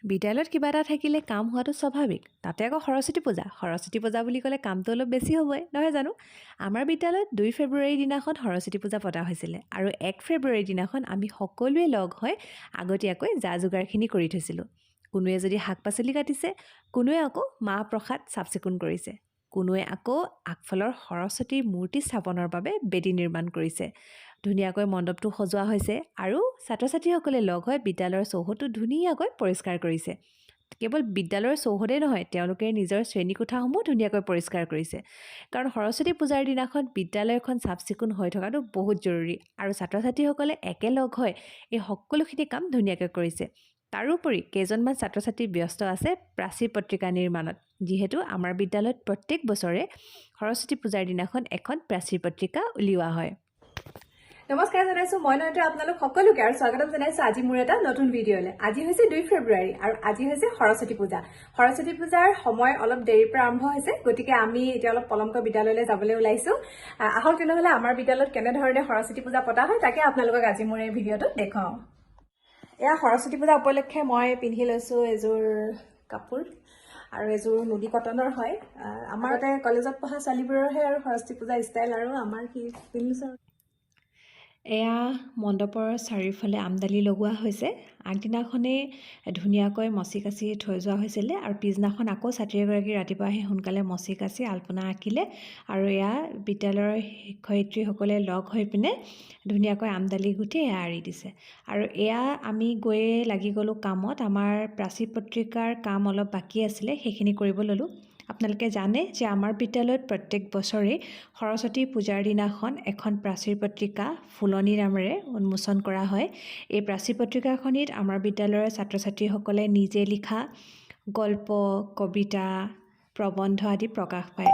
বিদ্যালয়ত কিবা এটা থাকিলে কাম হোৱাটো স্বাভাৱিক। তাতে আকৌ সৰস্বতী পূজা বুলি ক'লে কামটো অলপ বেছি হ'বই, নহয় জানো? আমাৰ বিদ্যালয়ত 2 ফেব্ৰুৱাৰীৰ দিনাখন সৰস্বতী পূজা পতা হৈছিলে আৰু 1 ফেব্ৰুৱাৰীৰ দিনাখন আমি সকলোৱে লগ হৈ আগতীয়াকৈ যা-যোগাৰখিনি কৰি থৈছিলোঁ। কোনোৱে যদি শাক-পাচলি কাটিছে, কোনোৱে আকৌ মাহ প্ৰসাদ চাফ-চিকুণ কৰিছে। কোনোৱে আকৌ আগফালৰ সৰস্বতীৰ মূৰ্তি স্থাপনৰ বাবে বেদী নিৰ্মাণ কৰিছে। ধুনীয়াকৈ মণ্ডপটো সজোৱা হৈছে আৰু ছাত্ৰ-ছাত্ৰীসকলে লগ হৈ বিদ্যালয়ৰ চৌহদটো ধুনীয়াকৈ পৰিষ্কাৰ কৰিছে। কেৱল বিদ্যালয়ৰ চৌহদেই নহয়, তেওঁলোকে নিজৰ শ্ৰেণীকোঠাসমূহ ধুনীয়াকৈ পৰিষ্কাৰ কৰিছে। কাৰণ সৰস্বতী পূজাৰ দিনাখন বিদ্যালয়খন চাফ-চিকুণ হৈ থকাটো বহুত জৰুৰী আৰু ছাত্ৰ-ছাত্ৰীসকলে একেলগ হৈ এই সকলোখিনি কাম ধুনীয়াকৈ কৰিছে। তাৰোপৰি কেইজনমান ছাত্ৰ-ছাত্ৰী ব্যস্ত আছে প্ৰাচীৰ পত্ৰিকা নিৰ্মাণত, যিহেতু আমাৰ বিদ্যালয়ত প্ৰত্যেক বছৰে সৰস্বতী পূজাৰ দিনাখন এখন প্ৰাচীৰ পত্ৰিকা উলিওৱা হয়। নমস্কাৰ জনাইছো মই নয়তো আপোনালোক সকলোকে আৰু স্বাগতম জনাইছো আজি মোৰ এটা নতুন ভিডিঅ'লৈ। আজি হৈছে 2 ফেব্ৰুৱাৰী আৰু আজি হৈছে সৰস্বতী পূজা। সৰস্বতী পূজাৰ সময় অলপ দেৰিৰ পৰা আৰম্ভ হৈছে, গতিকে আমি এতিয়া অলপ পলমকৈ বিদ্যালয়লৈ যাবলৈ ওলাইছো। আহক তেনেহ'লে আমাৰ বিদ্যালয়ত কেনেধৰণে সৰস্বতী পূজা পতা হয় তাকে আপোনালোকক আজি মোৰ এই ভিডিঅ'টোত দেখুৱাওঁ। এয়া সৰস্বতী পূজা উপলক্ষে মই পিন্ধি লৈছো এযোৰ কাপোৰ আৰু এযোৰ নুনি কটনৰ হয়। আমাৰ কলেজত পঢ়া ছোৱালীবোৰৰহে আৰু সৰস্বতী পূজা ষ্টাইল আৰু আমাৰ কি পিন্ধিছো। এয়া মণ্ডপৰ চাৰিওফালে আমদালি লগোৱা হৈছে। আগদিনাখনেই ধুনীয়াকৈ মচি কাচি থৈ যোৱা হৈছিলে আৰু পিছদিনাখন আকৌ ছাত্ৰী এগৰাকী ৰাতিপুৱা আহি সোনকালে মচি কাচি আলপনা আঁকিলে আৰু এয়া বিদ্যালয়ৰ শিক্ষয়িত্ৰীসকলে লগ হৈ পিনে ধুনীয়াকৈ আমদালি গুঠি এয়া আঁৰি দিছে। আৰু এয়া আমি গৈয়ে লাগি গ'লোঁ কামত। আমাৰ প্ৰাচীৰ পত্ৰিকাৰ কাম অলপ বাকী আছিলে, সেইখিনি কৰিব ল'লোঁ। আপোনালোকে জানে যে আমাৰ বিদ্যালয়ত প্ৰত্যেক বছৰেই সৰস্বতী পূজাৰ দিনাখন এখন প্ৰাচীৰ পত্ৰিকা ফুলনি নামেৰে উন্মোচন কৰা হয়। এই প্ৰাচীৰ পত্ৰিকাখনিত আমাৰ বিদ্যালয়ৰ ছাত্ৰ ছাত্ৰীসকলে নিজে লিখা গল্প, কবিতা, প্ৰবন্ধ আদি প্ৰকাশ পায়।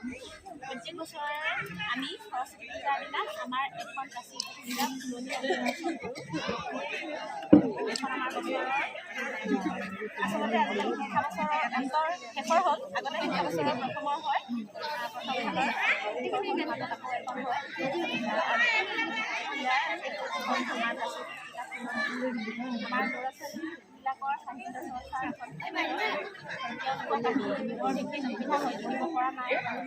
প্ৰত্যেক বছৰে আমি সৰস্বতী পূজাৰ দিনা আমাৰ এখন প্ৰাচীন পূজা ফুলনি উন্মোচন কৰোঁ। এখন আমাৰ বছৰৰ আচলতে আজিকালি শিক্ষা বছৰৰ অন্তৰ শেষৰ হ'ল, আগতে শিক্ষা বছৰৰ প্ৰথমৰ হয়, প্ৰথম ভাগৰ গোটেইখিনি মাজত আকৌ এখন হয়। আমাৰ ল'ৰা ছোৱালীবিলাকৰ সাহিত্য চৰ্চাৰ এখন তেওঁলোকক আমি বৰ বিশেষ সুবিধা হৈ দিব পৰা নাই। আৰু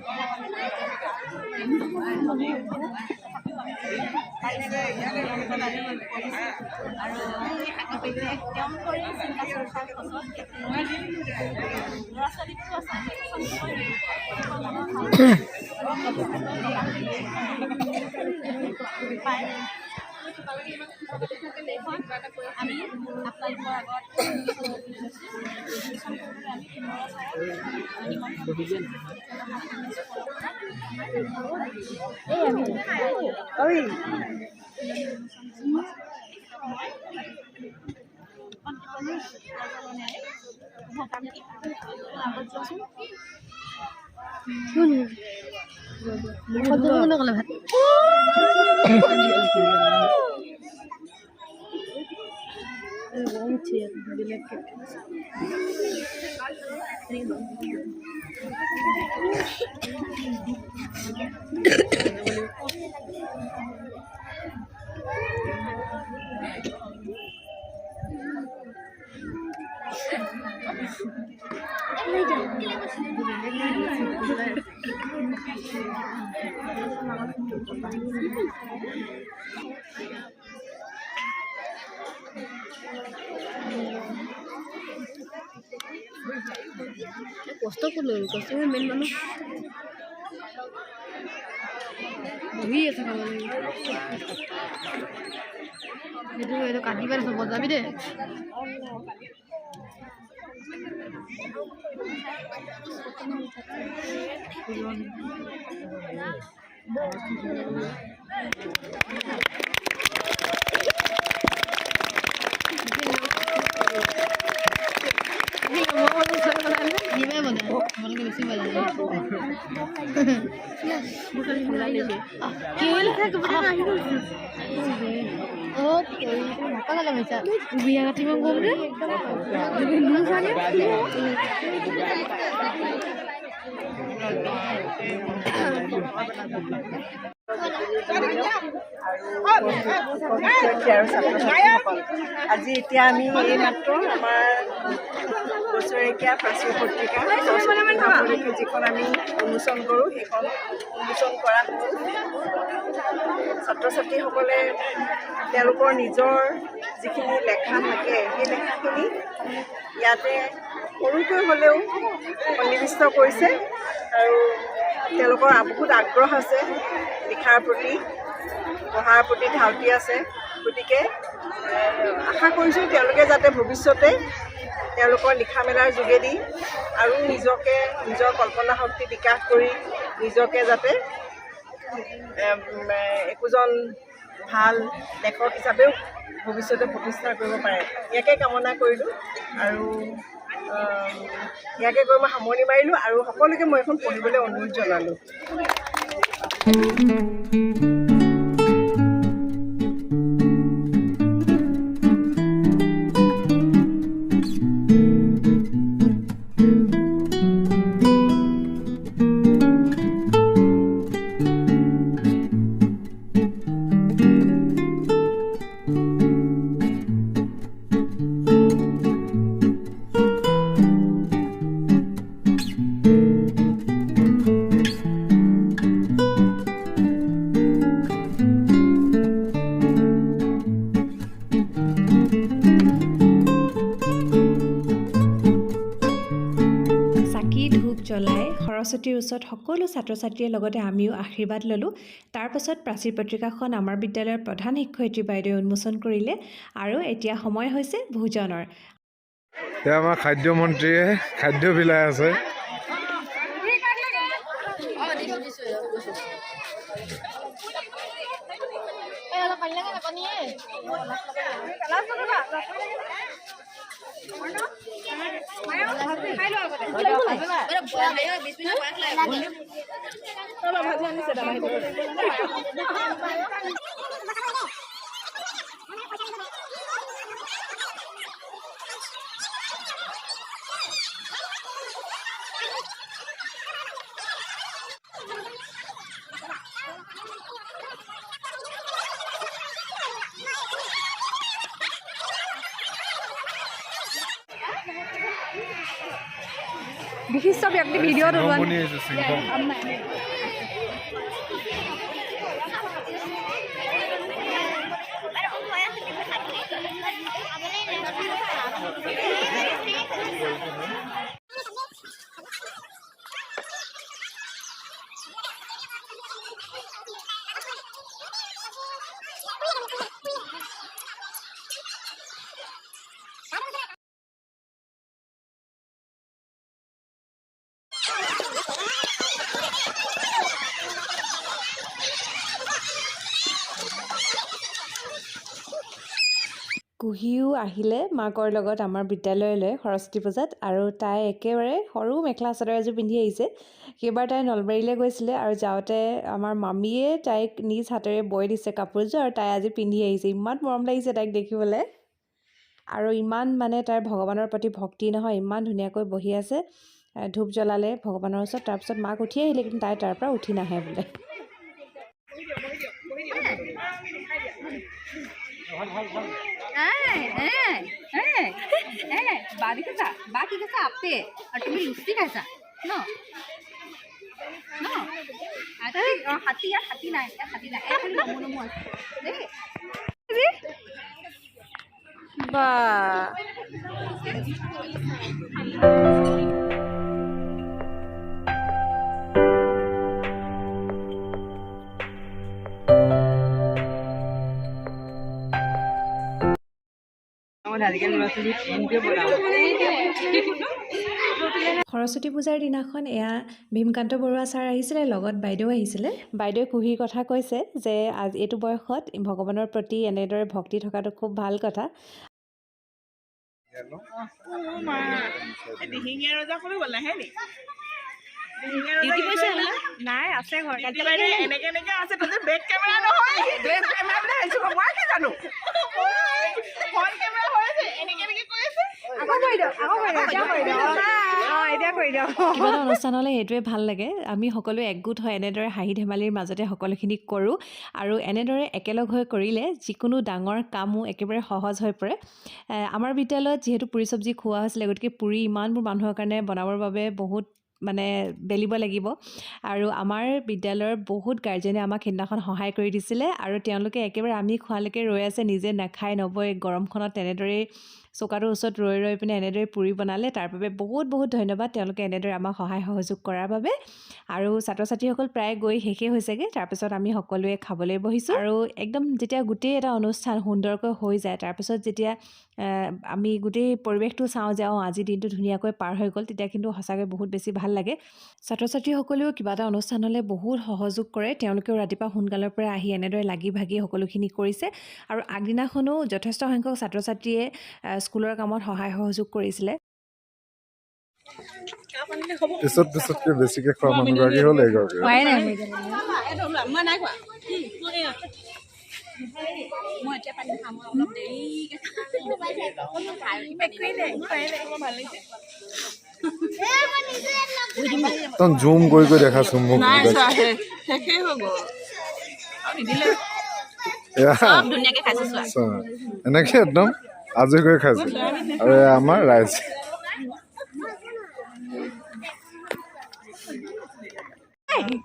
তেওঁলোকৰে চিন্তা চৰ্চাৰ ফলত ল'ৰা ছোৱালীবোৰো আছে আমি আপোনালোকৰ আগত কষ্ট করলো কষ্ট করে মেন মানুষ বহি আছে এইটো কাটি পাই চব যাবি দে বিয়া কাটিব গ'ল আজি এতিয়া আমি এইমাত্ৰ আমাৰ বছৰেকীয়া প্ৰাচীন পত্ৰিকা যিখন আমি উন্মোচন কৰোঁ সেইখন উন্মোচন কৰা হ'ল। ছাত্ৰ ছাত্ৰীসকলে তেওঁলোকৰ নিজৰ যিখিনি লেখা থাকে সেই লেখাখিনি ইয়াতে সৰুকৈ হ'লেও সন্নিৱিষ্ট কৰিছে আৰু তেওঁলোকৰ বহুত আগ্ৰহ আছে লিখাৰ প্ৰতি, পঢ়াৰ প্ৰতি ধাউতি আছে। গতিকে আশা কৰিছোঁ তেওঁলোকে যাতে ভৱিষ্যতে তেওঁলোকৰ লিখা মেলাৰ যোগেদি আৰু নিজকে নিজৰ কল্পনা শক্তি বিকাশ কৰি নিজকে যাতে একোজন ভাল লেখক হিচাপেও ভৱিষ্যতে প্ৰতিষ্ঠা কৰিব পাৰে, ইয়াকে কামনা কৰিলোঁ। আৰু ইয়াকে কৈ মই সামৰণি মাৰিলোঁ আৰু সকলোকে মই এখন পঢ়িবলৈ অনুৰোধ জনালোঁ। জ্বলাই সৰস্বতীৰ ওচৰত সকলো ছাত্ৰ ছাত্ৰীৰ লগতে আমিও আশীৰ্বাদ ল'লোঁ। তাৰপাছত প্ৰাচীৰ পত্ৰিকাখন আমাৰ বিদ্যালয়ৰ প্ৰধান শিক্ষয়িত্ৰী বাইদেৱে উন্মোচন কৰিলে আৰু এতিয়া সময় হৈছে ভোজনৰ। আমাৰ খাদ্যমন্ত্ৰীয়ে খাদ্য বিলাই আছে। বিশিষ্ট ব্যক্তি ভিডিঅ' তোলোৱা সিংহমণি আহিছে, সিংহমণি। কুহিও আহিলে মাকৰ লগত আমাৰ বিদ্যালয়লৈ সৰস্বতী পূজাত, আৰু তাই একেবাৰে সৰু মেখেলা চাদৰ এযোৰ পিন্ধি আহিছে। সেইবাৰ তাই নলবাৰীলৈ গৈছিলে আৰু যাওঁতে আমাৰ মামীয়ে তাইক নিজ হাতেৰে বৈ দিছে কাপোৰযোৰ, আৰু তাই আজি পিন্ধি আহিছে। ইমান মৰম লাগিছে তাইক দেখিবলৈ, আৰু ইমান মানে তাইৰ ভগৱানৰ প্ৰতি ভক্তি নহয়, ইমান ধুনীয়াকৈ বহি আছে। ধূপ জ্বলালে ভগৱানৰ ওচৰত, তাৰপিছত মাক উঠি আহিলে, কিন্তু তাই তাৰ পৰা উঠি নাহে বোলে। বা দেখিছা বা কি কৈছা আপে আৰু তুমি লুচি খাইছা ন ন হাতী ইয়াত হাতী নাই নমু নমু আছে দেই বা সৰস্বতী পূজাৰ দিনাখন এয়া ভীমকান্ত বৰুৱা ছাৰ আহিছিলে, লগত বাইদেউ আহিছিলে। বাইদেৱে কুহিৰ কথা কৈছে যে আজি এইটো বয়সত ভগৱানৰ প্ৰতি এনেদৰে ভক্তি থকাটো খুব ভাল কথা। নাই আছে ঘৰ এনেকে এনেকে আছে বেক কেমেৰা নহয় বেক কেমেৰা আহিছো মই কি জানো ফ্ৰণ্ট কেমেৰা হৈ আছে এনেকে এনেকে কৈ আছে কিবা এটা অনুষ্ঠান হ'লে সেইটোৱে ভাল লাগে। আমি সকলোৱে একগোট হৈ এনেদৰে হাঁহি ধেমালিৰ মাজতে সকলোখিনি কৰোঁ, আৰু এনেদৰে একেলগ হৈ কৰিলে যিকোনো ডাঙৰ কামো একেবাৰে সহজ হৈ পৰে। আমাৰ বিদ্যালয়ত যিহেতু পুৰি চব্জি খোৱা হৈছিলে, গতিকে পুৰি ইমানবোৰ মানুহৰ কাৰণে বনাবৰ বাবে বহুত মানে বেলিব লাগিব, আৰু আমাৰ বিদ্যালয়ৰ বহুত গাৰ্জেনে আমাক সেইদিনাখন সহায় কৰি দিছিলে, আৰু তেওঁলোকে একেবাৰে আমি খোৱালৈকে ৰৈ আছে, নিজে নাখাই নবৈ গৰমখনত তেনেদৰেই চৌকাটোৰ ওচৰত ৰৈ ৰৈ পিনে এনেদৰে পুৰি বনালে। তাৰ বাবে বহুত বহুত ধন্যবাদ তেওঁলোকে এনেদৰে আমাক সহায় সহযোগ কৰাৰ বাবে। আৰু ছাত্ৰ ছাত্ৰীসকল প্ৰায় গৈ শেষেই হৈছেগৈ, তাৰপিছত আমি সকলোৱে খাবলৈ বহিছোঁ। আৰু একদম যেতিয়া গোটেই এটা অনুষ্ঠান সুন্দৰকৈ হৈ যায়, তাৰপিছত যেতিয়া আমি গোটেই পৰিৱেশটো চাওঁ যে আজিৰ দিনটো ধুনীয়াকৈ পাৰ হৈ গ'ল, তেতিয়া কিন্তু সঁচাকৈ বহুত বেছি ভাল লাগে। ছাত্ৰ ছাত্ৰীসকলেও কিবা এটা অনুষ্ঠান হ'লে বহুত সহযোগ কৰে, তেওঁলোকেও ৰাতিপুৱা সোনকালৰ পৰা আহি এনেদৰে লাগি ভাগি সকলোখিনি কৰিছে, আৰু আগদিনাখনো যথেষ্ট সংখ্যক ছাত্ৰ ছাত্ৰীয়ে স্কুলৰ কামত সহায় সহযোগ কৰিছিলে। পিছতকৈ বেছিকৈ খোৱা মানুহগৰাকী হ'ল এগৰাকী। মই নাই খোৱা মই এতিয়া পানী খাম অলপ দেৰিকৈ তই জুম কৰি দেখাচোন মোক। শেষেই হৈ গ'ল ধুনীয়াকৈ খাইছোঁ চোৱা এনেকে একদম আজৰি কৰি খাইছো। আৰু আমাৰ ৰাইজ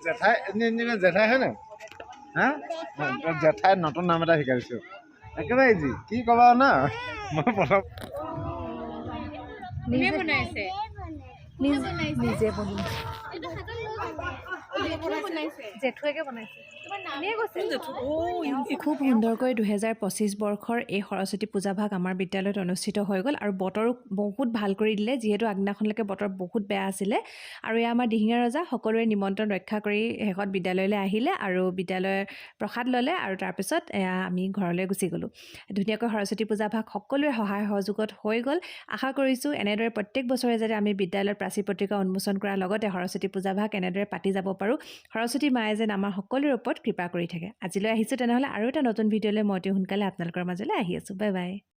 জেঠাই জেঠাই হয় নাই হা জেঠাই নতুন নাম এটা শিকাইছো একেবাৰে ইজি কি ক'বা না মই প্ৰথম নিজে বনাইছে জেঠুৱেকে বনাইছে খুব সুন্দৰকৈ 2025 বৰ্ষৰ এই সৰস্বতী পূজাভাগ আমাৰ বিদ্যালয়ত অনুষ্ঠিত হৈ গ'ল আৰু বতৰো বহুত ভাল কৰি দিলে যিহেতু আগদিনাখনলৈকে বতৰ বহুত বেয়া আছিলে আৰু এয়া আমাৰ দিহিঙীয়া ৰজা সকলোৰে নিমন্ত্ৰণ ৰক্ষা কৰি শেষত বিদ্যালয়লৈ আহিলে আৰু বিদ্যালয়ৰ প্ৰসাদ ল'লে আৰু তাৰপিছত এয়া আমি ঘৰলৈ গুচি গ'লোঁ ধুনীয়াকৈ সৰস্বতী পূজাভাগ সকলোৰে সহায় সহযোগত হৈ গ'ল আশা কৰিছোঁ এনেদৰে প্ৰত্যেক বছৰে যাতে আমি বিদ্যালয়ৰ প্ৰাচী পত্ৰিকা উন্মোচন কৰাৰ লগতে সৰস্বতী পূজাভাগ এনেদৰে পাতি যাব পাৰোঁ সৰস্বতী মায়ে যেন আমাৰ সকলোৰে ওপৰত কৃপা কৰি থাকে আজিলৈ আহিছোঁ তেনেহ'লে আৰু এটা নতুন ভিডিঅ'লৈ মই অতি সোনকালে আপোনালোকৰ মাজলৈ আহি আছোঁ বাই বাই